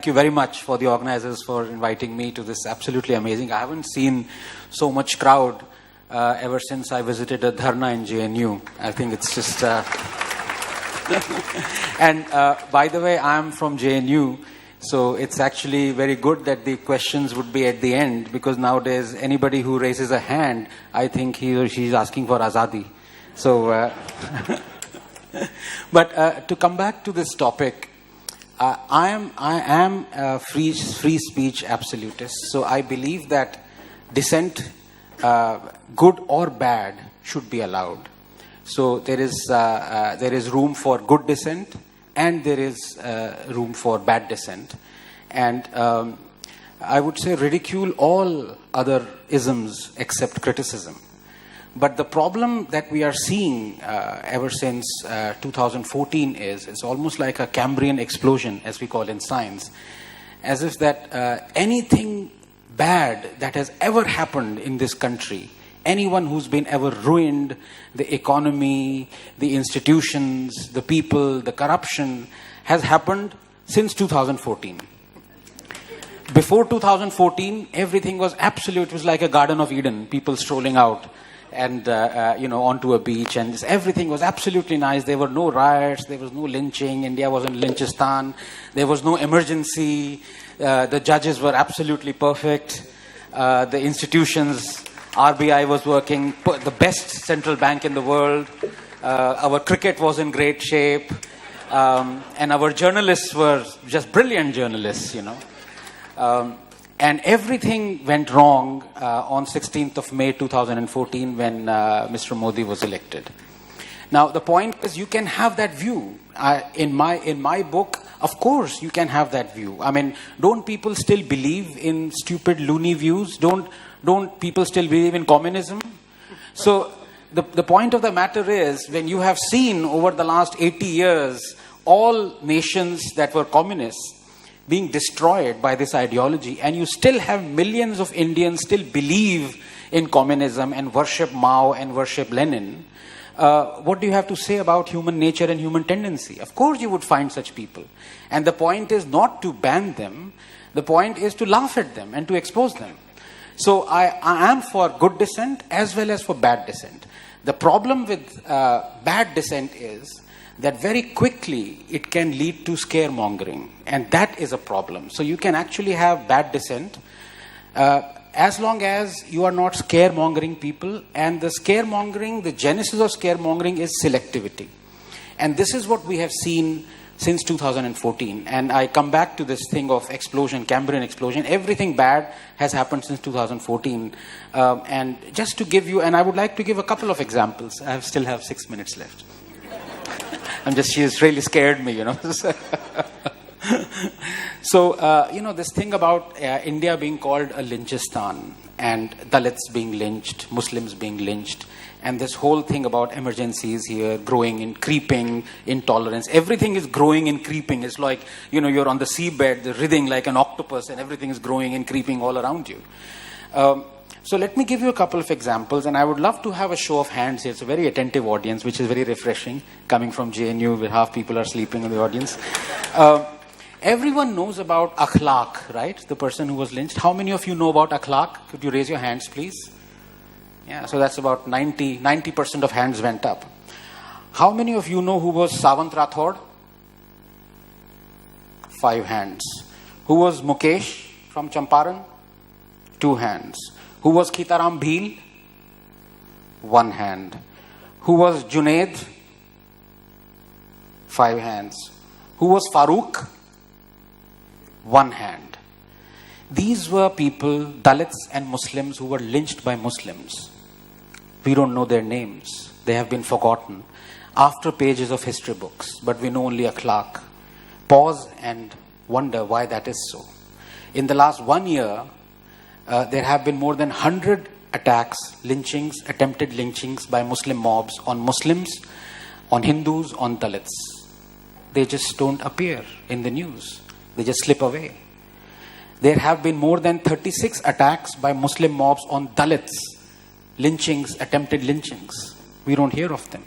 Thank you very much for the organizers for inviting me to this absolutely amazing. I haven't seen so much crowd ever since I visited a dharna in JNU. I think it's just... And by the way, I'm from JNU, so it's actually very good that the questions would be at the end, because nowadays anybody who raises a hand, I think he or she is asking for azadi. So, but to come back to this topic, I am a free speech absolutist. So I believe that dissent, good or bad, should be allowed. So there is room for good dissent, and there is room for bad dissent. And I would say ridicule all other isms except criticism. But the problem that we are seeing ever since 2014 is it's almost like a Cambrian explosion, as we call in science, as if that anything bad that has ever happened in this country, anyone who's been ever ruined, the economy, the institutions, the people, the corruption, has happened since 2014. Before 2014, everything was absolute. It was like a Garden of Eden, people strolling out and onto a beach, and everything was absolutely nice. There were no riots, there was no lynching, India wasn't Lynchistan, there was no emergency, the judges were absolutely perfect, the institutions, RBI was working, the best central bank in the world, our cricket was in great shape, and our journalists were just brilliant journalists, and everything went wrong on 16th of May 2014 when Mr. Modi was elected. Now, the point is, you can have that view. In my book, of course, you can have that view. I mean, don't people still believe in stupid, loony views? Don't people still believe in communism? So, the point of the matter is, when you have seen over the last 80 years, all nations that were communists being destroyed by this ideology, and you still have millions of Indians still believe in communism and worship Mao and worship Lenin, what do you have to say about human nature and human tendency? Of course you would find such people. And the point is not to ban them, the point is to laugh at them and to expose them. So I am for good dissent as well as for bad dissent. The problem with bad dissent is that very quickly it can lead to scaremongering, and that is a problem. So you can actually have bad dissent as long as you are not scaremongering people, and the genesis of scaremongering is selectivity. And this is what we have seen since 2014. And I come back to this thing of explosion, Cambrian explosion. Everything bad has happened since 2014. And just to give you, and I would like to give a couple of examples. I still have 6 minutes left. She's really scared me, So, this thing about India being called a Lynchistan, and Dalits being lynched, Muslims being lynched, and this whole thing about emergencies here, growing and creeping, intolerance, everything is growing and creeping. It's like, you're on the seabed, writhing like an octopus, and everything is growing and creeping all around you. So let me give you a couple of examples, and I would love to have a show of hands here. It's a very attentive audience, which is very refreshing, coming from JNU, where half people are sleeping in the audience. Everyone knows about Akhlaq, right? The person who was lynched. How many of you know about Akhlaq? Could you raise your hands, please? Yeah, so that's about 90% of hands went up. How many of you know who was Savant Rathod? 5 hands. Who was Mukesh from Champaran? 2 hands. Who was Khitaram Bhil? 1 hand. Who was Junaid? 5 hands. Who was Farooq? 1 hand. These were people, Dalits and Muslims, who were lynched by Muslims. We don't know their names. They have been forgotten after pages of history books, but we know only Akhlaq. Pause and wonder why that is so. In the last 1 year, there have been more than 100 attacks, lynchings, attempted lynchings by Muslim mobs on Muslims, on Hindus, on Dalits. They just don't appear in the news. They just slip away. There have been more than 36 attacks by Muslim mobs on Dalits, lynchings, attempted lynchings. We don't hear of them.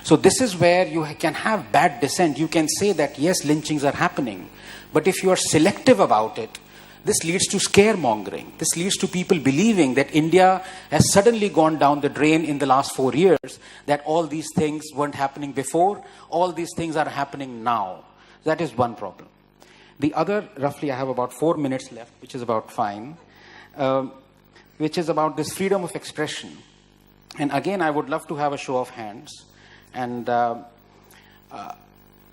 So this is where you can have bad dissent. You can say that, yes, lynchings are happening. But if you are selective about it, this leads to scaremongering. This leads to people believing that India has suddenly gone down the drain in the last 4 years, that all these things weren't happening before, all these things are happening now. That is one problem. The other, roughly I have about 4 minutes left, which is about fine, which is about this freedom of expression. And again, I would love to have a show of hands. And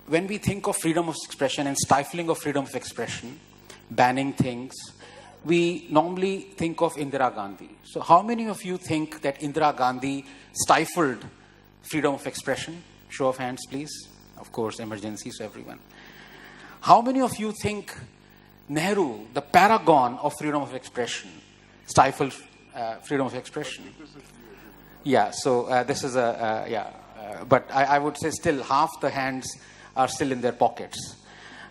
when we think of freedom of expression and stifling of freedom of expression, banning things, we normally think of Indira Gandhi. So how many of you think that Indira Gandhi stifled freedom of expression? Show of hands, please. Of course, emergency, so everyone. How many of you think Nehru, the paragon of freedom of expression, stifled freedom of expression? Yeah, so this is but I would say still half the hands are still in their pockets.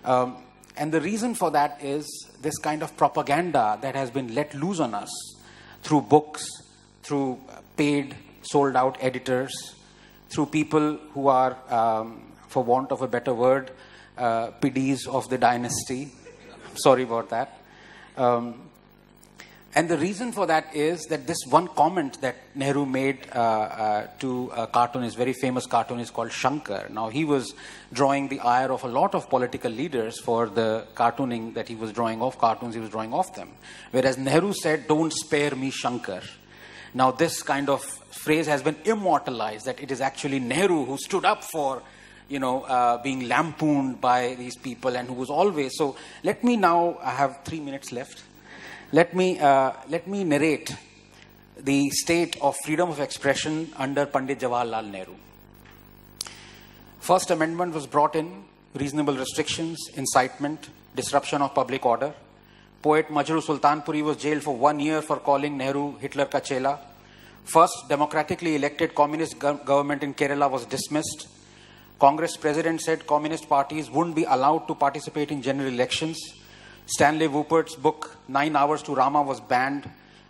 And the reason for that is this kind of propaganda that has been let loose on us through books, through paid, sold out editors, through people who are, for want of a better word, PDs of the dynasty. Sorry about that. And the reason for that is that this one comment that Nehru made to a cartoonist, very famous cartoonist called Shankar. Now, he was drawing the ire of a lot of political leaders for the cartooning that he was drawing of, cartoons he was drawing of them. Whereas Nehru said, "Don't spare me, Shankar." Now, this kind of phrase has been immortalized, that it is actually Nehru who stood up for, being lampooned by these people and who was always... So, let me now, I have 3 minutes left. Let me narrate the state of freedom of expression under Pandit Jawaharlal Nehru. First Amendment was brought in, reasonable restrictions, incitement, disruption of public order. Poet Majru Sultanpuri was jailed for 1 year for calling Nehru Hitler ka chela. First democratically elected communist government in Kerala was dismissed. Congress president said communist parties wouldn't be allowed to participate in general elections. Stanley Woopert's book 9 Hours to Rama was banned.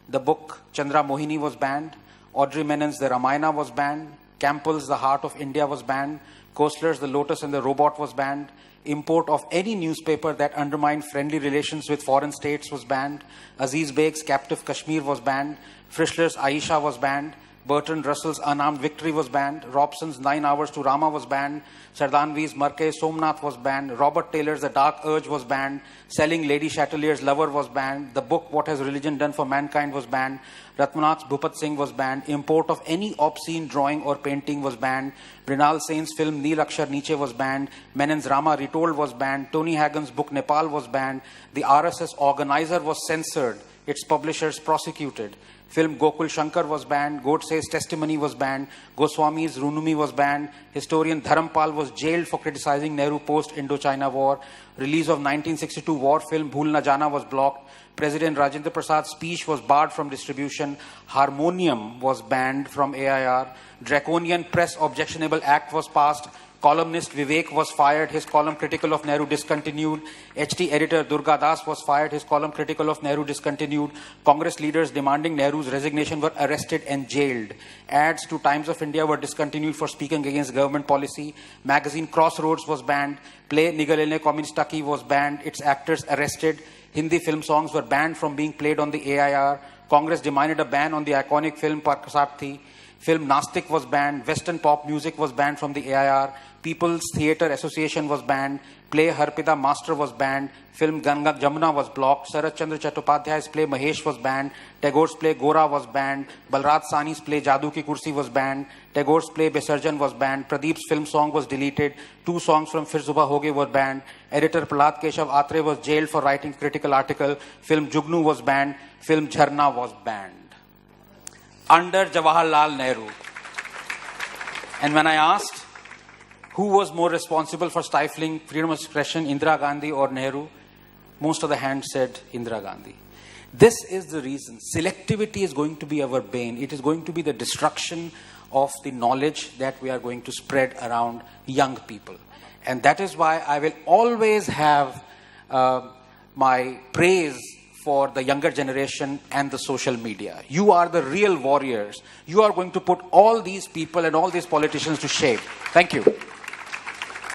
The book Chandra Mohini was banned. Audrey Menon's The Ramayana was banned. Campbell's The Heart of India was banned. Koestler's The Lotus and the Robot was banned. Import of any newspaper that undermined friendly relations with foreign states was banned. Aziz Beg's Captive Kashmir was banned. Frischler's Aisha was banned. Bertrand Russell's Unarmed Victory was banned. Robson's 9 Hours to Rama was banned. Sardanvi's Marke Somnath was banned. Robert Taylor's The Dark Urge was banned. Selling Lady Chatelier's Lover was banned. The book What Has Religion Done for Mankind was banned. Ratmanath's Bhupat Singh was banned. Import of any obscene drawing or painting was banned. Mrinal Sen's film Neel Akshar Niche was banned. Menon's Rama Retold was banned. Tony Hagen's book Nepal was banned. The RSS organizer was censored. Its publishers prosecuted. Film Gokul Shankar was banned. Godse's Testimony was banned. Goswami's Runumi was banned. Historian Dharampal was jailed for criticizing Nehru post-Indochina war. Release of 1962 war film Bhool Na Jana was blocked. President Rajendra Prasad's speech was barred from distribution. Harmonium was banned from AIR. Draconian Press Objectionable Act was passed. Columnist Vivek was fired. His column critical of Nehru discontinued. HT editor Durga Das was fired. His column critical of Nehru discontinued. Congress leaders demanding Nehru's resignation were arrested and jailed. Ads to Times of India were discontinued for speaking against government policy. Magazine Crossroads was banned. Play Nigalene Communistaki was banned. Its actors arrested. Hindi film songs were banned from being played on the AIR. Congress demanded a ban on the iconic film Parkasarthi. Film Nastik was banned. Western pop music was banned from the AIR. People's Theatre Association was banned. Play Harpida Master was banned. Film Ganga Jamuna was blocked. Sarat Chandra Chattopadhyay's play Mahesh was banned. Tagore's play Gora was banned. Balraj Sani's play Jadoo Ki Kursi was banned. Tagore's play Besarjan was banned. Pradeep's film song was deleted. 2 songs from Fir Subah Hoge were banned. Editor Prahlad Keshav Atre was jailed for writing critical article. Film Jugnu was banned. Film Jharna was banned. Under Jawaharlal Nehru. And when I asked who was more responsible for stifling freedom of expression, Indira Gandhi or Nehru, most of the hands said Indira Gandhi. This is the reason. Selectivity is going to be our bane. It is going to be the destruction of the knowledge that we are going to spread around young people. And that is why I will always have my praise for the younger generation and the social media. You are the real warriors. You are going to put all these people and all these politicians to shame. Thank you.